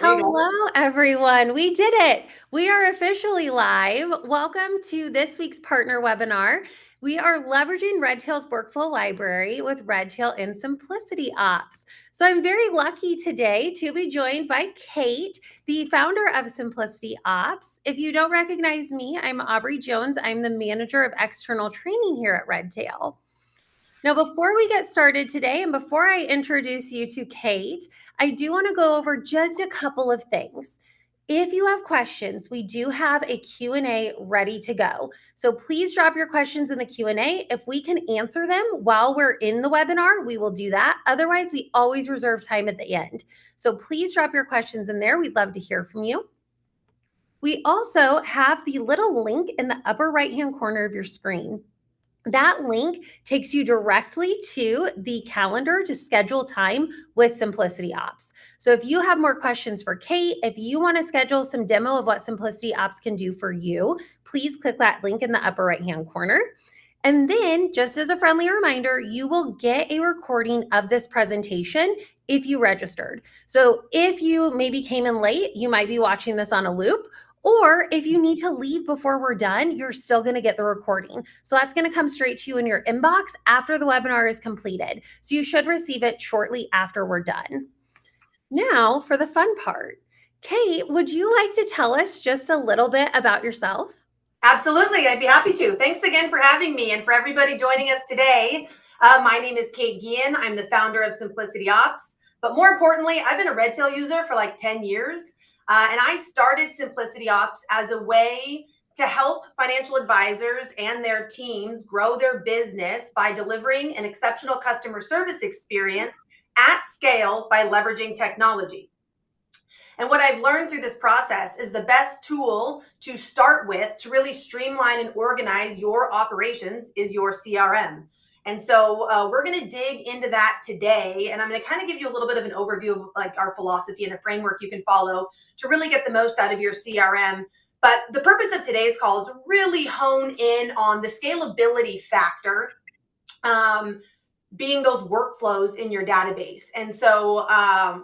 There you go. Hello, everyone. We did it. We are officially live. Welcome to this week's partner webinar. We are leveraging Redtail's workflow library with Redtail and Simplicity Ops. So I'm very lucky today to be joined by Kate, the founder of Simplicity Ops. If you don't recognize me, I'm Aubrey Jones. I'm the manager of external training here at Redtail. Now, before we get started today, and before I introduce you to Kate, I do want to go over just a couple of things. If you have questions, we do have a Q&A ready to go. So please drop your questions in the Q&A. If we can answer them while we're in the webinar, we will do that. Otherwise, we always reserve time at the end. So please drop your questions in there. We'd love to hear from you. We also have the little link in the upper right-hand corner of your screen. That link takes you directly to the calendar to schedule time with Simplicity Ops. So if you have more questions for Kate, if you want to schedule some demo of what Simplicity Ops can do for you, please click that link in the upper right-hand corner. And then, just as a friendly reminder, you will get a recording of this presentation if you registered. So if you maybe came in late, you might be watching this on a loop. Or if you need to leave before we're done, you're still going to get the recording. So that's going to come straight to you in your inbox after the webinar is completed. So you should receive it shortly after we're done. Now for the fun part. Kate, would you like to tell us just a little bit about yourself? Absolutely. I'd be happy to. Thanks again for having me and for everybody joining us today. My name is Kate Guillen. I'm the founder of Simplicity Ops. But more importantly, I've been a Redtail user for like 10 years. And I started Simplicity Ops as a way to help financial advisors and their teams grow their business by delivering an exceptional customer service experience at scale by leveraging technology. And what I've learned through this process is the best tool to start with to really streamline and organize your operations is your CRM. And so we're going to dig into that today. And I'm going to kind of give you a little bit of an overview of like our philosophy and a framework you can follow to really get the most out of your CRM. But the purpose of today's call is to really hone in on the scalability factor, being those workflows in your database. And so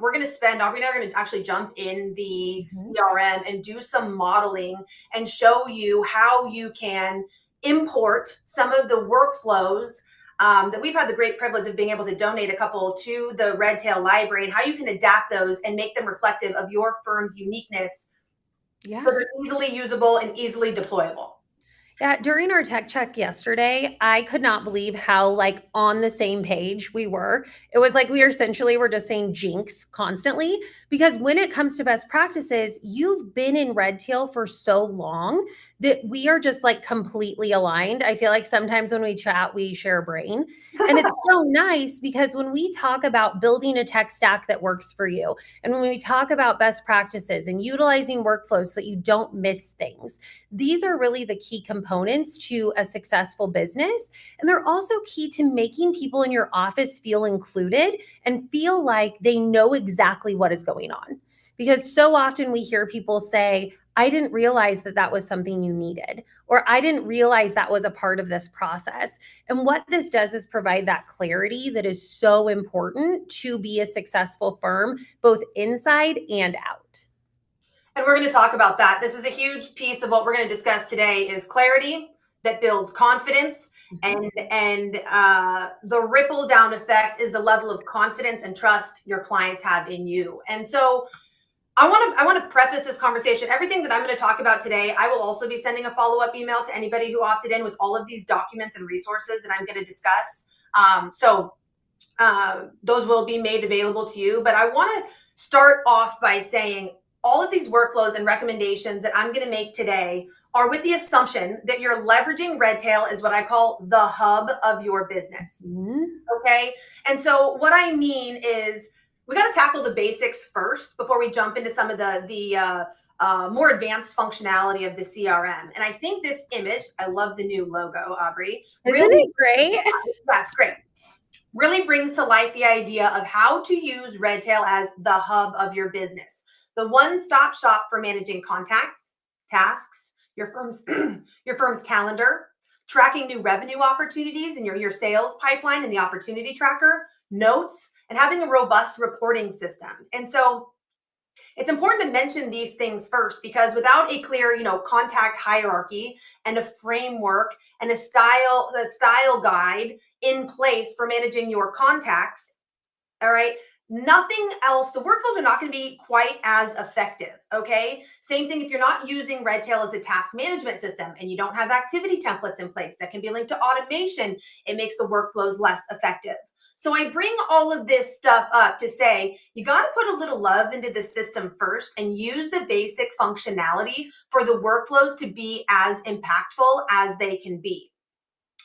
we're going to spend, Aubrey and I are going to actually jump in the CRM and do some modeling and show you how you can import some of the workflows that we've had the great privilege of being able to donate a couple to the Redtail library, and how you can adapt those and make them reflective of your firm's uniqueness. Yeah. So they're easily usable and easily deployable. Yeah, during our tech check yesterday, I could not believe how like on the same page we were. It was like we essentially were just saying jinx constantly, because when it comes to best practices, you've been in Redtail for so long that we are just like completely aligned. I feel like sometimes when we chat, we share a brain. And it's so nice because when we talk about building a tech stack that works for you, and when we talk about best practices and utilizing workflows so that you don't miss things, these are really the key components to a successful business. And they're also key to making people in your office feel included and feel like they know exactly what is going on. Because so often we hear people say, I didn't realize that that was something you needed, or I didn't realize that was a part of this process. And what this does is provide that clarity that is so important to be a successful firm, both inside and out. And we're going to talk about that. This is a huge piece of what we're going to discuss today is clarity that builds confidence. And the ripple down effect is the level of confidence and trust your clients have in you. And so I want to preface this conversation. Everything that I'm going to talk about today, I will also be sending a follow-up email to anybody who opted in with all of these documents and resources that I'm going to discuss. Those will be made available to you. But I want to start off by saying all of these workflows and recommendations that I'm going to make today are with the assumption that you're leveraging Redtail as what I call the hub of your business. Okay. And so what I mean is we got to tackle the basics first before we jump into some of the more advanced functionality of the CRM. And I think this image, I love the new logo, Aubrey. Isn't it great? That's great. Really brings to life the idea of how to use Redtail as the hub of your business. The one-stop shop for managing contacts, tasks, your firm's calendar, tracking new revenue opportunities in your sales pipeline and the opportunity tracker, notes, and having a robust reporting system. And so It's important to mention these things first, because without a clear, contact hierarchy and a framework and a style guide in place for managing your contacts, all right, nothing else, the workflows are not going to be quite as effective. Okay. Same thing if you're not using Redtail as a task management system and you don't have activity templates in place that can be linked to automation, it makes the workflows less effective. So I bring all of this stuff up to say, you got to put a little love into the system first and use the basic functionality for the workflows to be as impactful as they can be.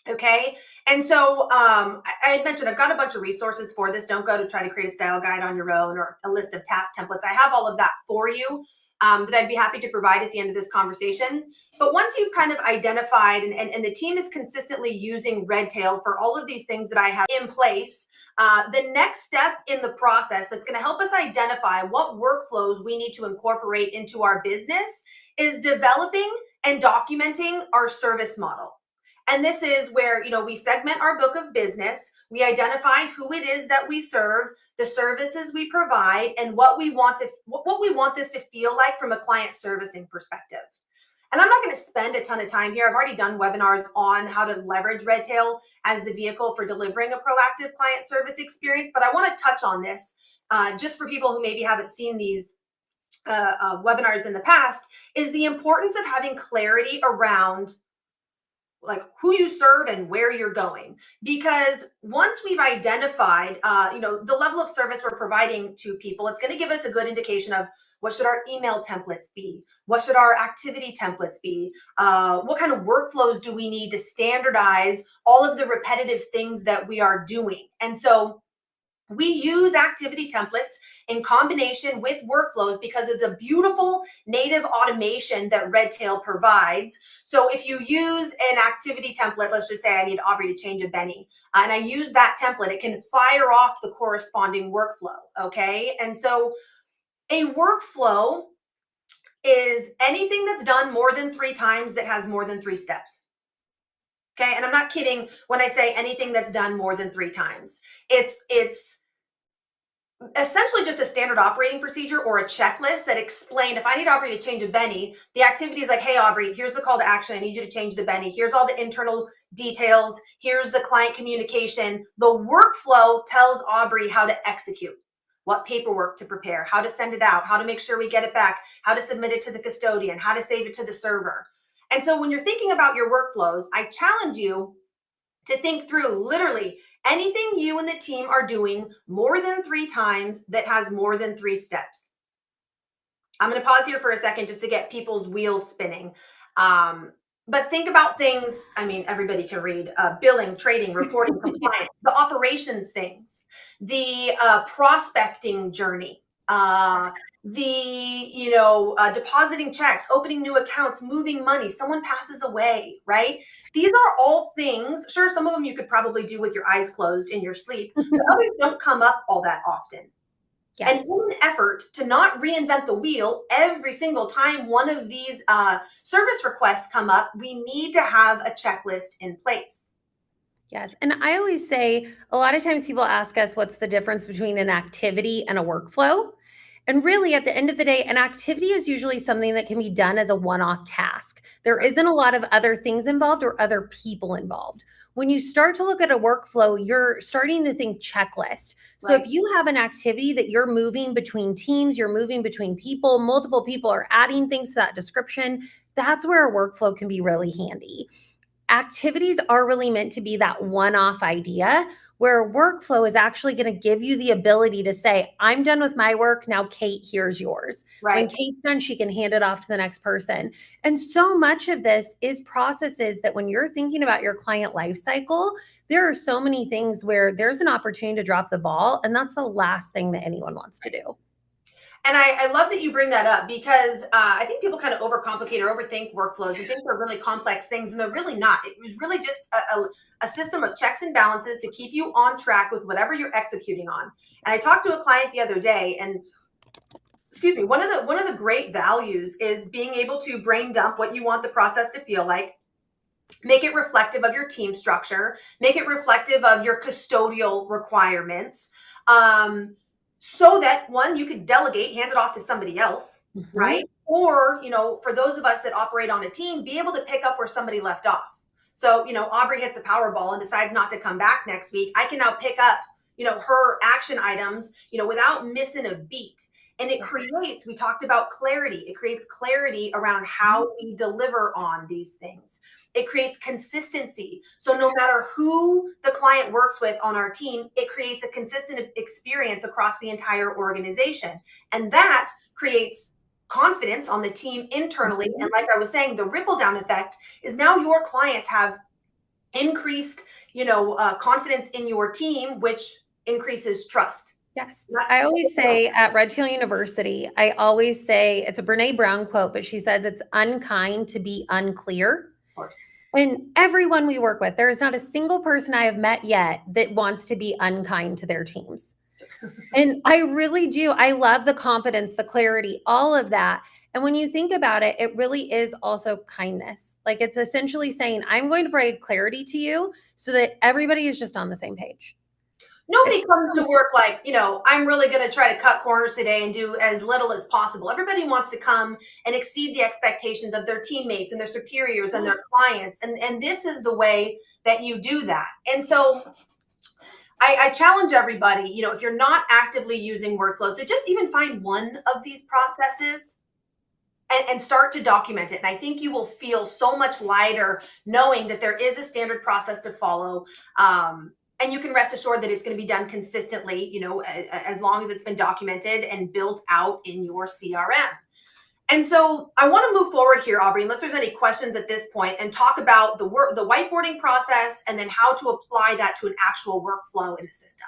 Okay. And so I had mentioned I've got a bunch of resources for this. Don't go to try to create a style guide on your own or a list of task templates. I have all of that for you that I'd be happy to provide at the end of this conversation. But once you've kind of identified and the team is consistently using Redtail for all of these things that I have in place, the next step in the process that's going to help us identify what workflows we need to incorporate into our business is developing and documenting our service model. And this is where, we segment our book of business. We identify who it is that we serve, the services we provide, and what we want this to feel like from a client servicing perspective. And I'm not going to spend a ton of time here. I've already done webinars on how to leverage Redtail as the vehicle for delivering a proactive client service experience, but I want to touch on this just for people who maybe haven't seen these webinars in the past, is the importance of having clarity around like who you serve and where you're going. Because once we've identified, the level of service we're providing to people, it's going to give us a good indication of what should our email templates be? What should our activity templates be? What kind of workflows do we need to standardize all of the repetitive things that we are doing? And so we use activity templates in combination with workflows because of the beautiful native automation that Redtail provides. So if you use an activity template, let's just say I need Aubrey to change a Benny, and I use that template, it can fire off the corresponding workflow, okay? And so a workflow is anything that's done more than 3 times that has more than 3 steps. Okay, and I'm not kidding when I say anything that's done more than 3 times. It's essentially just a standard operating procedure or a checklist that explain if I need Aubrey to change a Benny, the activity is like, hey, Aubrey, here's the call to action. I need you to change the Benny. Here's all the internal details. Here's the client communication. The workflow tells Aubrey how to execute, what paperwork to prepare, how to send it out, how to make sure we get it back, how to submit it to the custodian, how to save it to the server. And so when you're thinking about your workflows, I challenge you to think through literally anything you and the team are doing more than 3 times that has more than 3 steps. I'm going to pause here for a second just to get people's wheels spinning. But think about things, everybody can read, billing, trading, reporting, compliance, the operations things, the prospecting journey, depositing checks, opening new accounts, moving money, someone passes away, right? These are all things, sure, some of them you could probably do with your eyes closed in your sleep, but others don't come up all that often. Yes. And in an effort to not reinvent the wheel every single time one of these service requests come up, we need to have a checklist in place. Yes. And I always say a lot of times people ask us what's the difference between an activity and a workflow. And really, at the end of the day, an activity is usually something that can be done as a one-off task. There isn't a lot of other things involved or other people involved. When you start to look at a workflow, you're starting to think checklist. So right. If you have an activity that you're moving between teams, you're moving between people, multiple people are adding things to that description, that's where a workflow can be really handy. Activities are really meant to be that one-off idea where a workflow is actually going to give you the ability to say, I'm done with my work. Now, Kate, here's yours. Right. When Kate's done, she can hand it off to the next person. And so much of this is processes that when you're thinking about your client life cycle, there are so many things where there's an opportunity to drop the ball. And that's the last thing that anyone wants to do. And I love that you bring that up because I think people kind of overcomplicate or overthink workflows and think they're really complex things, and they're really not. It was really just a system of checks and balances to keep you on track with whatever you're executing on. And I talked to a client the other day, and one of the great values is being able to brain dump what you want the process to feel like, make it reflective of your team structure, make it reflective of your custodial requirements. so that one, you could delegate, hand it off to somebody else, right? Or, for those of us that operate on a team, be able to pick up where somebody left off. So, Aubrey hits the Powerball and decides not to come back next week. I can now pick up, her action items, without missing a beat. And it creates, we talked about clarity. It creates clarity around how we deliver on these things. It creates consistency. So no matter who the client works with on our team, it creates a consistent experience across the entire organization. And that creates confidence on the team internally. And like I was saying, the ripple down effect is now your clients have increased, confidence in your team, which increases trust. Yes. I always say at Redtail University, I always say, it's a Brene Brown quote, but she says it's unkind to be unclear. Of course. And everyone we work with, there is not a single person I have met yet that wants to be unkind to their teams. And I really do. I love the confidence, the clarity, all of that. And when you think about it, it really is also kindness. Like, it's essentially saying, I'm going to bring clarity to you so that everybody is just on the same page. Nobody comes to work like, I'm really going to try to cut corners today and do as little as possible. Everybody wants to come and exceed the expectations of their teammates and their superiors and their clients. And this is the way that you do that. And so I challenge everybody, if you're not actively using workflows, to just even find one of these processes and start to document it. And I think you will feel so much lighter knowing that there is a standard process to follow. And you can rest assured that it's going to be done consistently, as long as it's been documented and built out in your CRM. And so I want to move forward here, Aubrey, unless there's any questions at this point, and talk about the whiteboarding process and then how to apply that to an actual workflow in the system.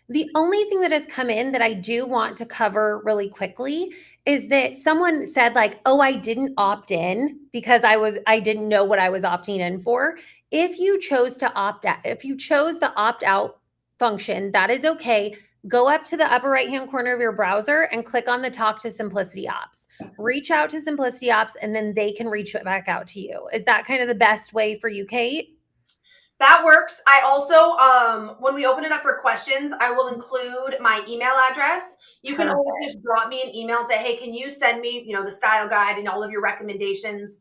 The only thing that has come in that I do want to cover really quickly is that someone said, like, oh, I didn't opt in because I didn't know what I was opting in for. If you chose to opt out, if you chose the opt out function, that is okay. Go up to the upper right-hand corner of your browser and click on the Talk to Simplicity Ops. Reach out to Simplicity Ops, and then they can reach back out to you. Is that kind of the best way for you, Kate? That works. I also, when we open it up for questions, I will include my email address. You can always just drop me an email and say, hey, can you send me, the style guide and all of your recommendations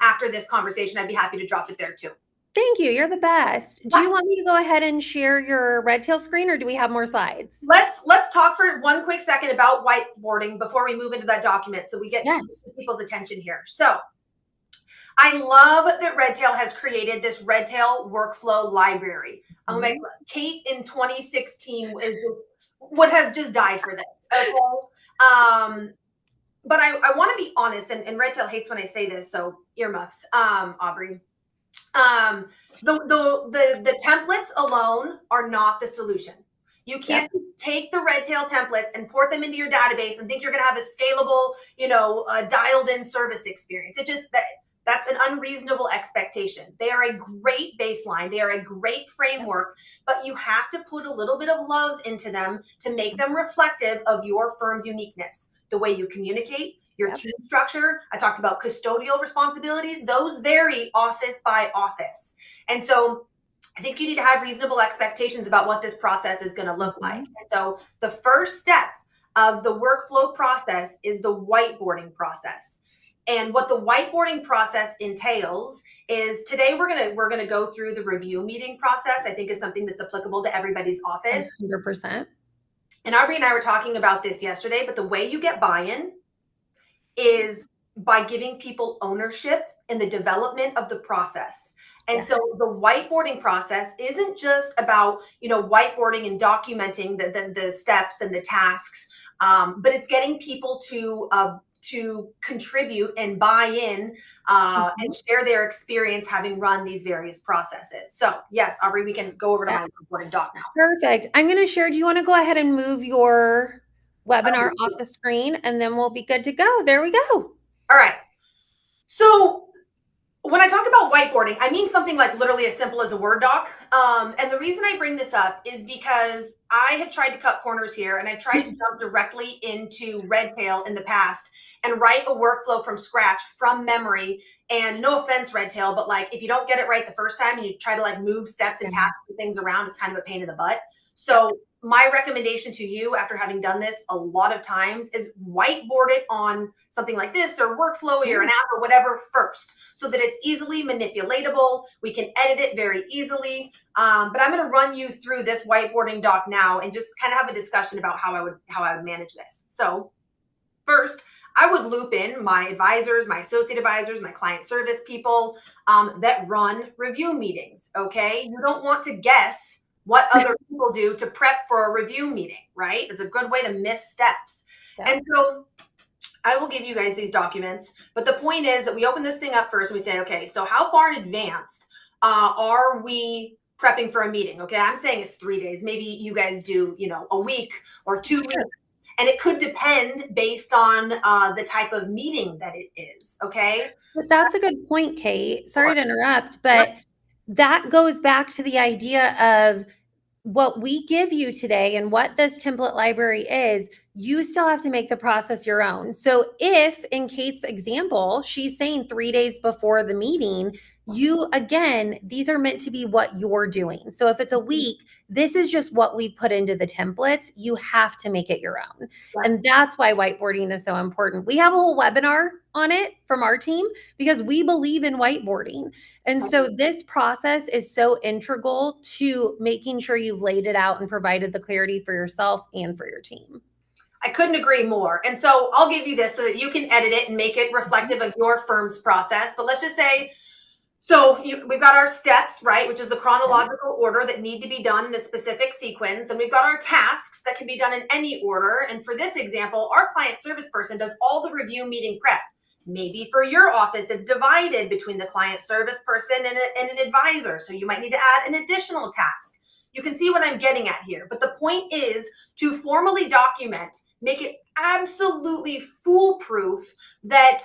after this conversation? I'd be happy to drop it there too. Thank you. You're the best. Do you want me to go ahead and share your Redtail screen, or do we have more slides? Let's talk for one quick second about whiteboarding before we move into that document, so we get people's attention here. So I love that Redtail has created this Redtail workflow library. Oh my God, Kate in 2016 would have just died for this. Okay. But I want to be honest, and Redtail hates when I say this, so earmuffs, Aubrey. The templates alone are not the solution. You can't take the Redtail templates and port them into your database and think you're going to have a scalable, dialed in service experience. That's an unreasonable expectation. They are a great baseline. They are a great framework, but you have to put a little bit of love into them to make them reflective of your firm's uniqueness. The way you communicate, your team structure. I talked about custodial responsibilities. Those vary office by office. And so I think you need to have reasonable expectations about what this process is going to look like. And so the first step of the workflow process is the whiteboarding process. And what the whiteboarding process entails is, today we're gonna go through the review meeting process. I think is something that's applicable to everybody's office. 100%. And Aubrey and I were talking about this yesterday, but the way you get buy-in is by giving people ownership in the development of the process. And so the whiteboarding process isn't just about, whiteboarding and documenting the steps and the tasks, but it's getting people to contribute and buy in and share their experience having run these various processes. So yes, Aubrey, we can go over to my whiteboarding doc now. Perfect. I'm going to share. Do you want to go ahead and move your webinar off the screen, and then we'll be good to go? There we go. All right. So when I talk about whiteboarding, I mean something like literally as simple as a Word doc. And the reason I bring this up is because I have tried to cut corners here, and I tried to jump directly into Redtail in the past and write a workflow from scratch, from memory. And no offense, Redtail, but like, if you don't get it right the first time and you try to like move steps and tasks and things around, it's kind of a pain in the butt. So my recommendation to you after having done this a lot of times is whiteboard it on something like this or Workflowy or an app or whatever first, so that it's easily manipulatable. We can edit it very easily. But I'm going to run you through this whiteboarding doc now and just kind of have a discussion about how I would manage this. So first, I would loop in my advisors, my associate advisors, my client service people that run review meetings. Okay, you don't want to guess what other people do to prep for a review meeting, right? It's a good way to miss steps. Yeah. And so I will give you guys these documents, but the point is that we open this thing up first and we say, okay, so how far in advance are we prepping for a meeting? Okay, I'm saying it's 3 days. Maybe you guys do, a week or 2 weeks. And it could depend based on the type of meeting that it is, okay? But that's a good point, Kate. Sorry to interrupt, but that goes back to the idea of what we give you today and what this template library is. You still have to make the process your own. So if in Kate's example, she's saying 3 days before the meeting, again, these are meant to be what you're doing. So if it's a week, this is just what we put into the templates. You have to make it your own. Yeah. And that's why whiteboarding is so important. We have a whole webinar on it from our team because we believe in whiteboarding. And so this process is so integral to making sure you've laid it out and provided the clarity for yourself and for your team. I couldn't agree more. And so I'll give you this so that you can edit it and make it reflective of your firm's process. But let's just say, so we've got our steps, right, which is the chronological order that need to be done in a specific sequence. And we've got our tasks that can be done in any order. And for this example, our client service person does all the review meeting prep. Maybe for your office, it's divided between the client service person and an advisor. So you might need to add an additional task. You can see what I'm getting at here. But the point is to formally document, make it absolutely foolproof that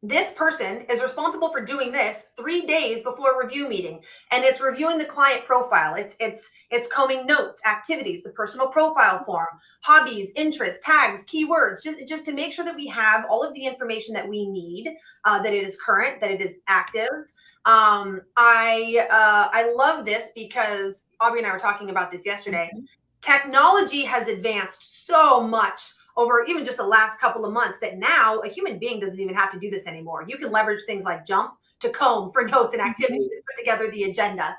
this person is responsible for doing this 3 days before a review meeting, and it's reviewing the client profile. It's combing notes, activities, the personal profile form, hobbies, interests, tags, keywords, just to make sure that we have all of the information that we need, that it is current, that it is active. I love this because Aubrey and I were talking about this yesterday. Mm-hmm. Technology has advanced so much over even just the last couple of months that now a human being doesn't even have to do this anymore. You can leverage things like Jump to comb for notes and activities and put together the agenda.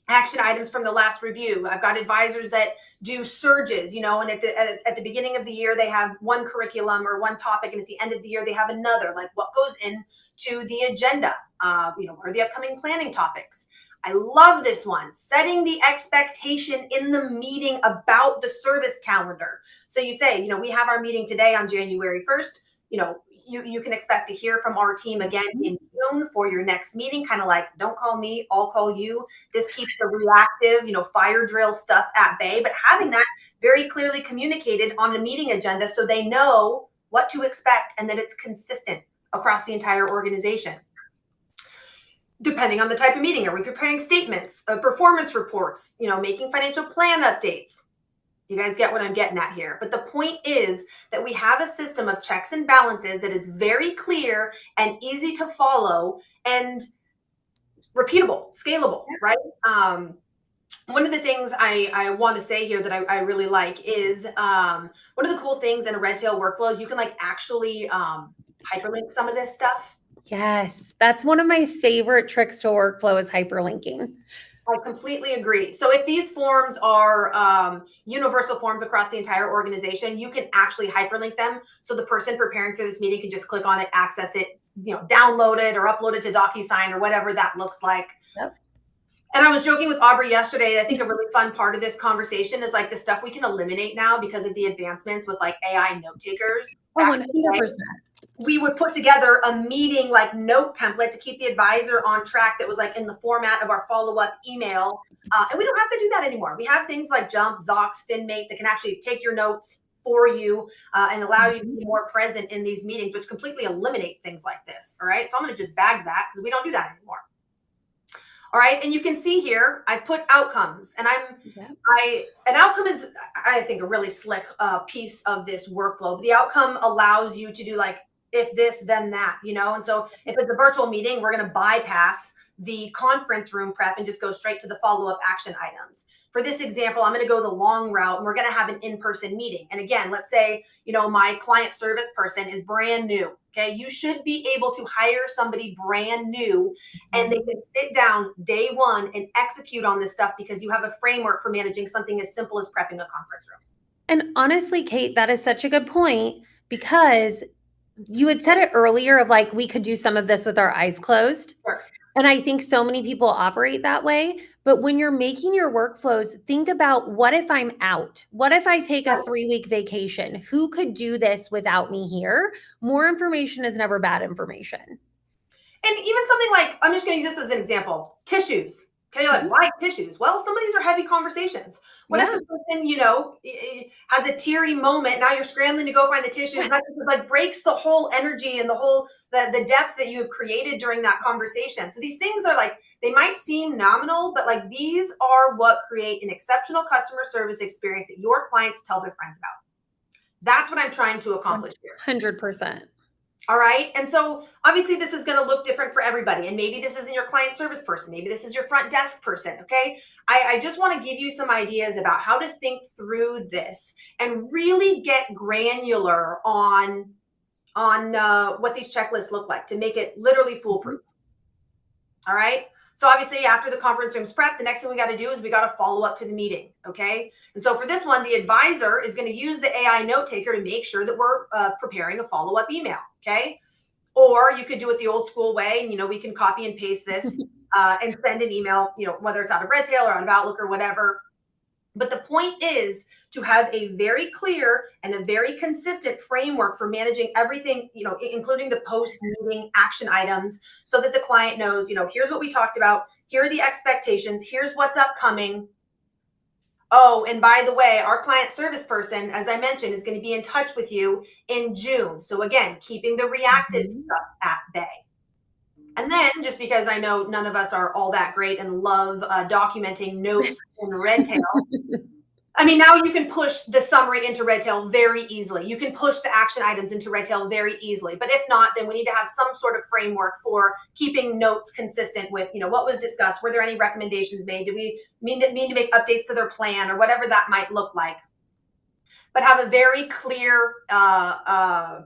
Action items from the last review. I've got advisors that do surges, and at the beginning of the year, they have one curriculum or one topic, and at the end of the year, they have another, like what goes into the agenda, what are the upcoming planning topics. I love this one, setting the expectation in the meeting about the service calendar. So you say, we have our meeting today on January 1st, you can expect to hear from our team again in June for your next meeting, kind of like, don't call me, I'll call you. This keeps the reactive, fire drill stuff at bay, but having that very clearly communicated on a meeting agenda so they know what to expect and that it's consistent across the entire organization. Depending on the type of meeting, are we preparing statements, performance reports, making financial plan updates? You guys get what I'm getting at here. But the point is that we have a system of checks and balances that is very clear and easy to follow and repeatable, scalable, right? One of the things I want to say here that I really like is one of the cool things in a Redtail workflow is you can actually hyperlink some of this stuff. Yes, that's one of my favorite tricks to workflow is hyperlinking. I completely agree. So if these forms are universal forms across the entire organization, you can actually hyperlink them. So the person preparing for this meeting can just click on it, access it, download it or upload it to DocuSign or whatever that looks like. Yep. And I was joking with Aubrey yesterday. I think a really fun part of this conversation is the stuff we can eliminate now because of the advancements with AI note takers. Oh, 100%. We would put together a meeting note template to keep the advisor on track that was in the format of our follow-up email. And we don't have to do that anymore. We have things like Jump, Zox, FinMate that can actually take your notes for you and allow you to be more present in these meetings, which completely eliminate things like this. All right. So I'm going to just bag that because we don't do that anymore. All right. And you can see here, I put outcomes and an outcome is, I think, a really slick piece of this workflow. The outcome allows you to do if this, then that, and so if it's a virtual meeting, we're going to bypass the conference room prep and just go straight to the follow-up action items. For this example, I'm going to go the long route and we're going to have an in-person meeting. And again, let's say, my client service person is brand new. Okay. You should be able to hire somebody brand new and they can sit down day one and execute on this stuff because you have a framework for managing something as simple as prepping a conference room. And honestly, Kate, that is such a good point because you had said it earlier of like, we could do some of this with our eyes closed. Sure. And I think so many people operate that way. But when you're making your workflows, think about, what if I'm out? What if I take a 3-week vacation? Who could do this without me here? More information is never bad information. And even something like, I'm just going to use this as an example, tissues. Okay, you're like, why tissues? Well, some of these are heavy conversations. What if the person, has a teary moment? Now you're scrambling to go find the tissues. That like breaks the whole energy and the depth that you have created during that conversation. So these things are like, they might seem nominal, but like these are what create an exceptional customer service experience that your clients tell their friends about. That's what I'm trying to accomplish here. 100%. All right. And so obviously this is going to look different for everybody. And maybe this isn't your client service person. Maybe this is your front desk person. Okay. I just want to give you some ideas about how to think through this and really get granular on what these checklists look like to make it literally foolproof. All right. So obviously after the conference room's prep, the next thing we got to do is we got to follow up to the meeting. Okay. And so for this one, the advisor is going to use the AI note taker to make sure that we're preparing a follow-up email. Okay. Or you could do it the old school way. And, we can copy and paste this and send an email, whether it's out of Redtail or out of Outlook or whatever. But the point is to have a very clear and a very consistent framework for managing everything, including the post-meeting action items so that the client knows, here's what we talked about. Here are the expectations. Here's what's upcoming. Oh, and by the way, our client service person, as I mentioned, is going to be in touch with you in June. So again, keeping the reactive stuff at bay. And then just because I know none of us are all that great and love documenting notes in Redtail, now you can push the summary into Redtail very easily. You can push the action items into Redtail very easily. But if not, then we need to have some sort of framework for keeping notes consistent with, what was discussed. Were there any recommendations made? Do we mean to make updates to their plan or whatever that might look like? But have a very clear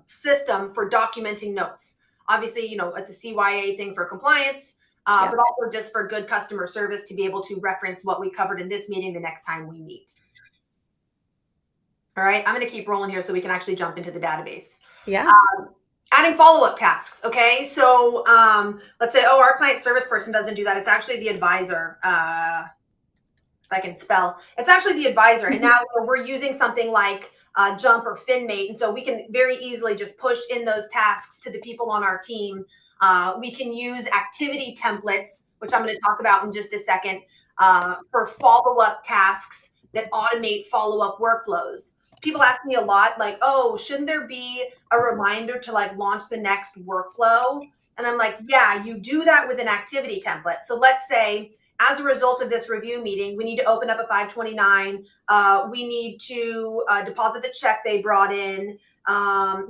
system for documenting notes. Obviously, it's a CYA thing for compliance, but also just for good customer service to be able to reference what we covered in this meeting the next time we meet. All right, I'm going to keep rolling here so we can actually jump into the database. Yeah. Adding follow-up tasks. Okay, so let's say, our client service person doesn't do that. It's actually the advisor. If I can spell, it's actually the advisor. And now we're using something like Jump or FinMate. And so we can very easily just push in those tasks to the people on our team. We can use activity templates, which I'm going to talk about in just a second, for follow-up tasks that automate follow-up workflows. People ask me a lot, like, shouldn't there be a reminder to launch the next workflow? And I'm like, yeah, you do that with an activity template. So let's say, as a result of this review meeting, we need to open up a 529. We need to deposit the check they brought in.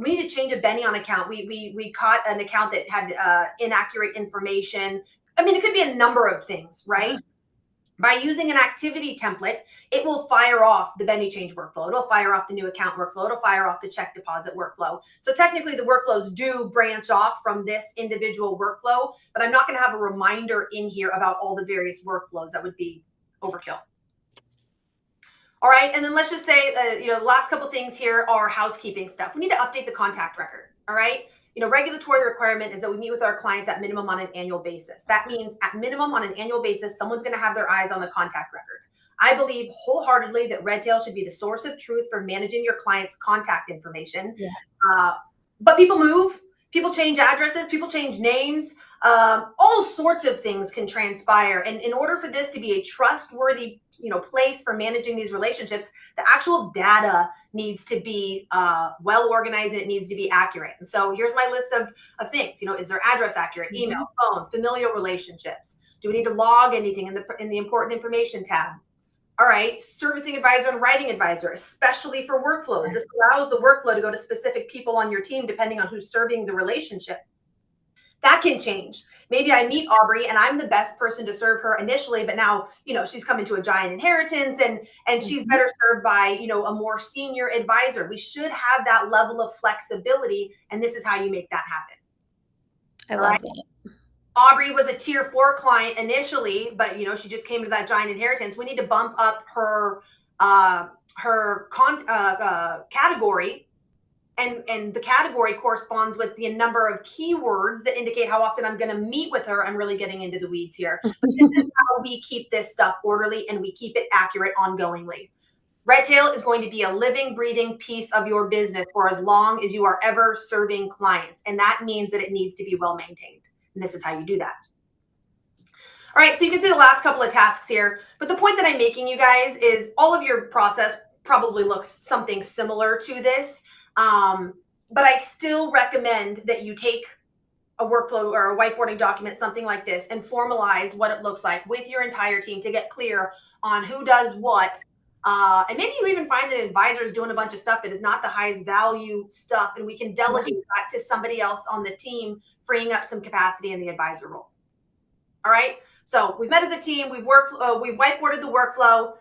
We need to change a Benny on account. We caught an account that had inaccurate information. It could be a number of things, right? By using an activity template, it will fire off the Benny change workflow. It'll fire off the new account workflow. It'll fire off the check deposit workflow. So technically the workflows do branch off from this individual workflow, but I'm not going to have a reminder in here about all the various workflows. That would be overkill. All right. And then let's just say, the last couple things here are housekeeping stuff. We need to update the contact record. All right. Regulatory requirement is that we meet with our clients at minimum on an annual basis. That means at minimum on an annual basis, someone's going to have their eyes on the contact record. I believe wholeheartedly that Redtail should be the source of truth for managing your client's contact information. Yes. But people move, people change addresses, people change names, all sorts of things can transpire. And in order for this to be a trustworthy place for managing these relationships, the actual data needs to be well organized and it needs to be accurate. And so here's my list of things. Is their address accurate? Email, phone, familial relationships? Do we need to log anything in the important information tab? All right, servicing advisor and writing advisor, especially for workflows. This allows the workflow to go to specific people on your team depending on who's serving the relationship. That can change. Maybe I meet Aubrey and I'm the best person to serve her initially, but now, she's coming to a giant inheritance and she's Mhm. better served by, a more senior advisor. We should have that level of flexibility, and this is how you make that happen. I All right. love that. Aubrey was a tier 4 client initially, but she just came to that giant inheritance. We need to bump up her category, and the category corresponds with the number of keywords that indicate how often I'm going to meet with her. I'm really getting into the weeds here, but this is how we keep this stuff orderly and we keep it accurate ongoingly. Redtail is going to be a living, breathing piece of your business for as long as you are ever serving clients, and that means that it needs to be well maintained. And this is how you do that. All right, so you can see the last couple of tasks here, but the point that I'm making, you guys, is all of your process probably looks something similar to this, but I still recommend that you take a workflow or a whiteboarding document, something like this, and formalize what it looks like with your entire team to get clear on who does what. And maybe you even find that an advisor is doing a bunch of stuff that is not the highest value stuff, and we can delegate that to somebody else on the team, freeing up some capacity in the advisor role. All right. So we've met as a team. We've whiteboarded the workflow.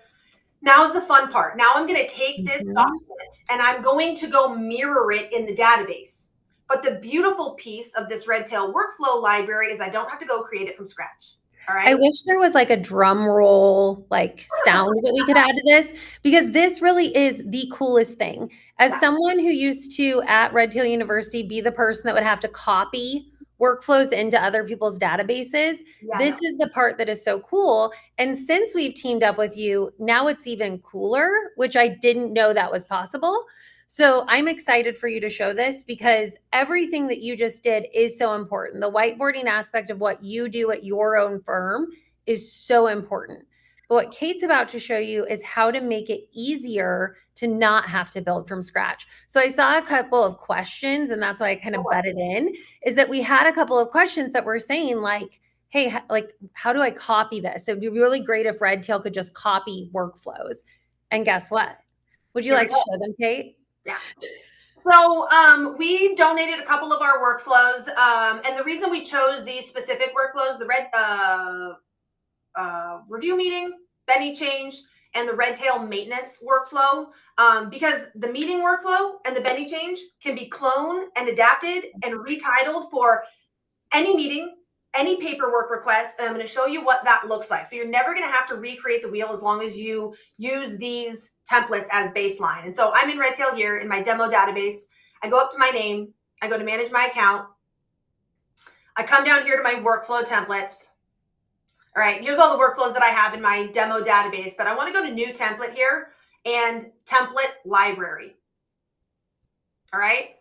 Now is the fun part. Now I'm going to take this document and I'm going to go mirror it in the database. But the beautiful piece of this Redtail workflow library is I don't have to go create it from scratch. All right. I wish there was like a drum roll sound that we could add to this, because this really is the coolest thing. As someone who used to at Redtail University be the person that would have to copy workflows into other people's databases, this is the part that is so cool. And since we've teamed up with you, now it's even cooler, which I didn't know that was possible. So I'm excited for you to show this, because everything that you just did is so important. The whiteboarding aspect of what you do at your own firm is so important. But what Kate's about to show you is how to make it easier to not have to build from scratch. So I saw a couple of questions, and that's why I kind of butted in, is that we had a couple of questions that were saying hey, how do I copy this? It would be really great if Redtail could just copy workflows. And guess what? Would you like to show them, Kate? Yeah. So we donated a couple of our workflows, and the reason we chose these specific workflows, the review meeting, Benny change, and the Redtail maintenance workflow, because the meeting workflow and the Benny change can be cloned and adapted and retitled for any meeting, any paperwork request, and I'm going to show you what that looks like. So you're never going to have to recreate the wheel as long as you use these templates as baseline. And so I'm in Redtail here in my demo database. I go up to my name. I go to manage my account. I come down here to my workflow templates. All right, here's all the workflows that I have in my demo database, but I want to go to new template here and template library. All right.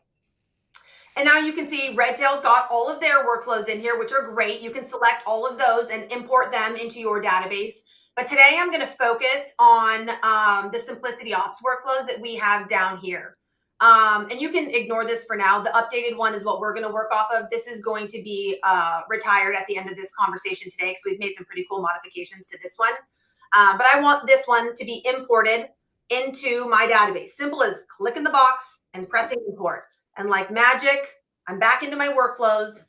And now you can see Redtail's got all of their workflows in here, which are great. You can select all of those and import them into your database. But today I'm going to focus on the Simplicity Ops workflows that we have down here. And you can ignore this for now. The updated one is what we're going to work off of. This is going to be retired at the end of this conversation today, because we've made some pretty cool modifications to this one. But I want this one to be imported into my database. Simple as clicking the box and pressing import. And like magic, I'm back into my workflows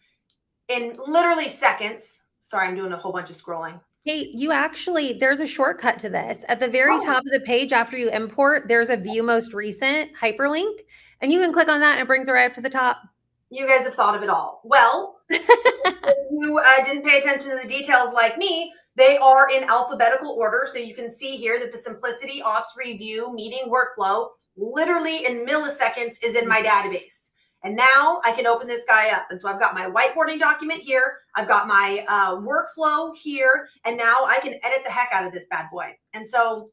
in literally seconds. Sorry, I'm doing a whole bunch of scrolling. Kate, there's a shortcut to this. At the very top of the page, after you import, there's a view most recent hyperlink, and you can click on that and it brings it right up to the top. You guys have thought of it all. Well, if you didn't pay attention to the details like me, they are in alphabetical order. So you can see here that the Simplicity Ops Review meeting workflow literally in milliseconds is in my database. And now I can open this guy up. And so I've got my whiteboarding document here. I've got my workflow here. And now I can edit the heck out of this bad boy. And so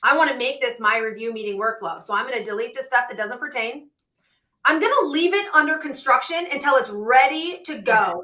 I want to make this my review meeting workflow. So I'm going to delete the stuff that doesn't pertain. I'm going to leave it under construction until it's ready to go,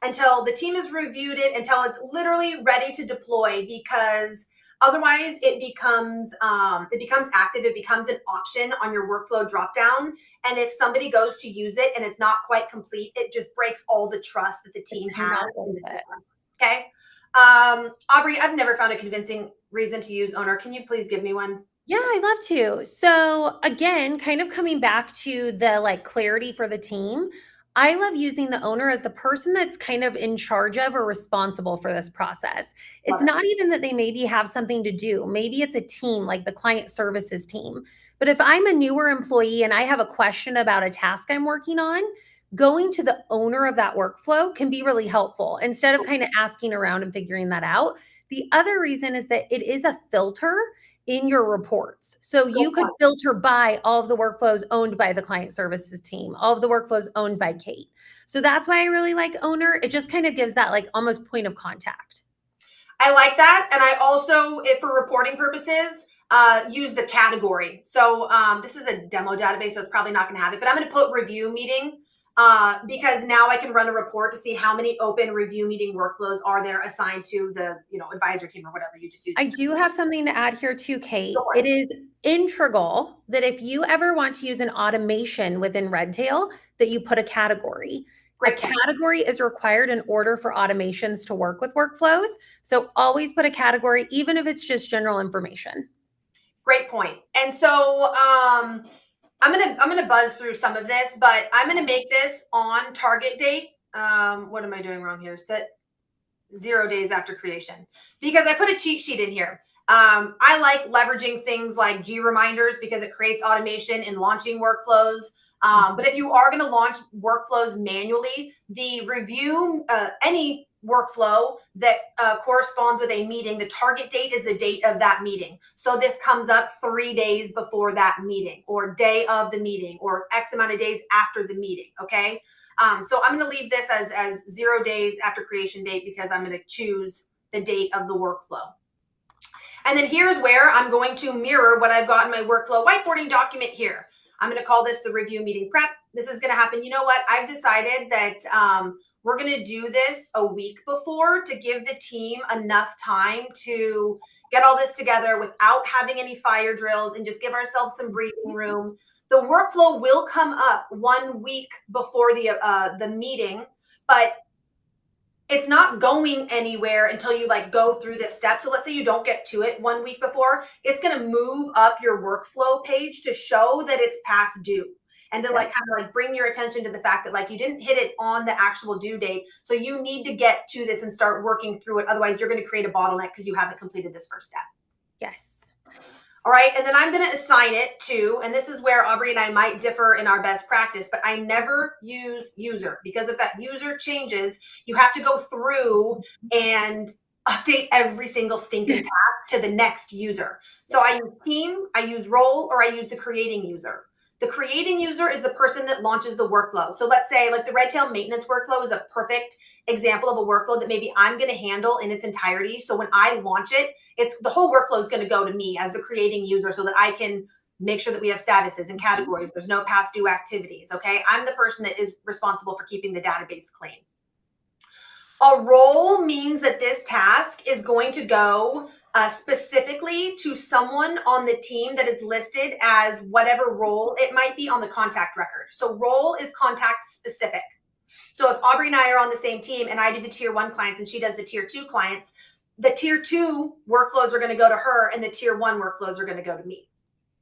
until the team has reviewed it, until it's literally ready to deploy, because otherwise it becomes active. It becomes an option on your workflow dropdown. And if somebody goes to use it and it's not quite complete, it just breaks all the trust that the team has in the system. Okay. Aubrey, I've never found a convincing reason to use Owner. Can you please give me one? Yeah, I'd love to. So again, kind of coming back to the clarity for the team, I love using the owner as the person that's kind of in charge of or responsible for this process. It's Love it. not even that they maybe have something to do. Maybe it's a team, like the client services team. But if I'm a newer employee and I have a question about a task I'm working on, going to the owner of that workflow can be really helpful instead of kind of asking around and figuring that out. The other reason is that it is a filter in your reports. So you could filter by all of the workflows owned by the client services team, all of the workflows owned by Kate. So that's why I really like owner. It just kind of gives that like almost point of contact. I like that. And I also, if for reporting purposes, use the category. So this is a demo database, so it's probably not going to have it, but I'm going to put review meeting because now I can run a report to see how many open review meeting workflows are there assigned to the advisor team or whatever you just used. I do have something to add here too, Kate. It is integral that if you ever want to use an automation within Redtail, that you put a category. A category is required in order for automations to work with workflows. So always put a category, even if it's just general information. Great point. And so I'm gonna buzz through some of this, but I'm gonna make this on target date. What am I doing wrong here? Set 0 days after creation, because I put a cheat sheet in here. I like leveraging things like G reminders because it creates automation in launching workflows. But if you are going to launch workflows manually, the review, any workflow that corresponds with a meeting, the target date is the date of that meeting. So this comes up 3 days before that meeting, or day of the meeting, or X amount of days after the meeting. Okay. So I'm going to leave this as 0 days after creation date because I'm going to choose the date of the workflow. And then here's where I'm going to mirror what I've got in my workflow whiteboarding document here. I'm going to call this the review meeting prep. This is going to happen. You know what? I've decided that we're going to do this a week before to give the team enough time to get all this together without having any fire drills and just give ourselves some breathing room. The workflow will come up 1 week before the meeting, but it's not going anywhere until you go through this step. So let's say you don't get to it 1 week before, it's going to move up your workflow page to show that it's past due and to kind of bring your attention to the fact that you didn't hit it on the actual due date. So you need to get to this and start working through it. Otherwise you're going to create a bottleneck because you haven't completed this first step. Yes. All right. And then I'm going to assign it to, and this is where Aubrey and I might differ in our best practice, but I never use user, because if that user changes, you have to go through and update every single stinking task to the next user. So I use team, I use role, or I use the creating user. The creating user is the person that launches the workflow. So let's say the Redtail maintenance workflow is a perfect example of a workflow that maybe I'm going to handle in its entirety. So when I launch it, the whole workflow is going to go to me as the creating user so that I can make sure that we have statuses and categories. There's no past due activities. Okay. I'm the person that is responsible for keeping the database clean. A role means that this task is going to go specifically to someone on the team that is listed as whatever role it might be on the contact record. So role is contact specific. So if Aubrey and I are on the same team and I do the tier 1 clients and she does the tier 2 clients, the tier 2 workflows are going to go to her and the tier 1 workflows are going to go to me.